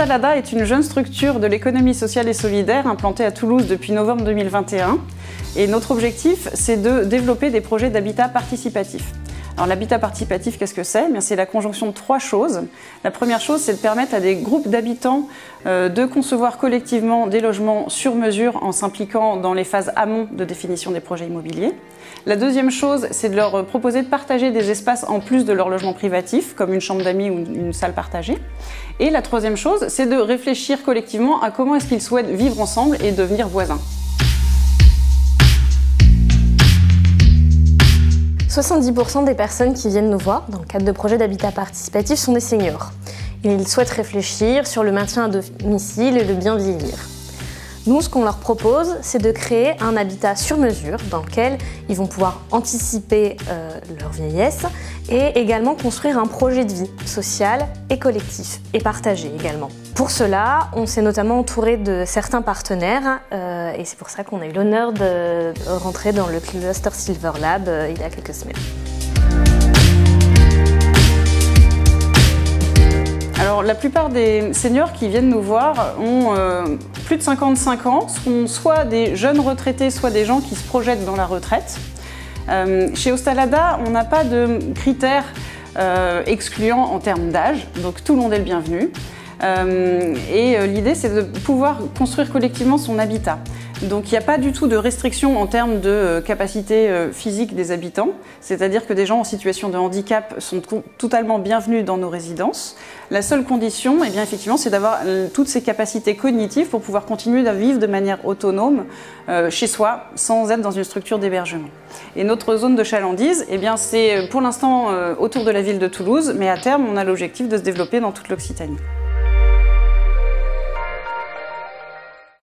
Ostalada est une jeune structure de l'économie sociale et solidaire implantée à Toulouse depuis novembre 2021. Et notre objectif, c'est de développer des projets d'habitat participatif. Alors l'habitat participatif, qu'est-ce que c'est? C'est la conjonction de trois choses. La première chose, c'est de permettre à des groupes d'habitants de concevoir collectivement des logements sur mesure en s'impliquant dans les phases amont de définition des projets immobiliers. La deuxième chose, c'est de leur proposer de partager des espaces en plus de leur logement privatif, comme une chambre d'amis ou une salle partagée. Et la troisième chose, c'est de réfléchir collectivement à comment est-ce qu'ils souhaitent vivre ensemble et devenir voisins. 70% des personnes qui viennent nous voir dans le cadre de projets d'habitat participatif sont des seniors. Ils souhaitent réfléchir sur le maintien à domicile et le bien vieillir. Nous, ce qu'on leur propose, c'est de créer un habitat sur mesure dans lequel ils vont pouvoir anticiper leur vieillesse et également construire un projet de vie social et collectif et partagé également. Pour cela, on s'est notamment entouré de certains partenaires et c'est pour ça qu'on a eu l'honneur de rentrer dans le cluster Silver Lab il y a quelques semaines. Alors, la plupart des seniors qui viennent nous voir ont plus de 55 ans, sont soit des jeunes retraités, soit des gens qui se projettent dans la retraite. Chez Ostalada, on n'a pas de critères excluants en termes d'âge, donc tout le monde est le bienvenu. L'idée, c'est de pouvoir construire collectivement son habitat. Donc il n'y a pas du tout de restriction en termes de capacité physique des habitants, c'est-à-dire que des gens en situation de handicap sont totalement bienvenus dans nos résidences. La seule condition, effectivement, c'est d'avoir toutes ces capacités cognitives pour pouvoir continuer à vivre de manière autonome chez soi, sans être dans une structure d'hébergement. Et notre zone de chalandise, c'est pour l'instant autour de la ville de Toulouse, mais à terme, on a l'objectif de se développer dans toute l'Occitanie.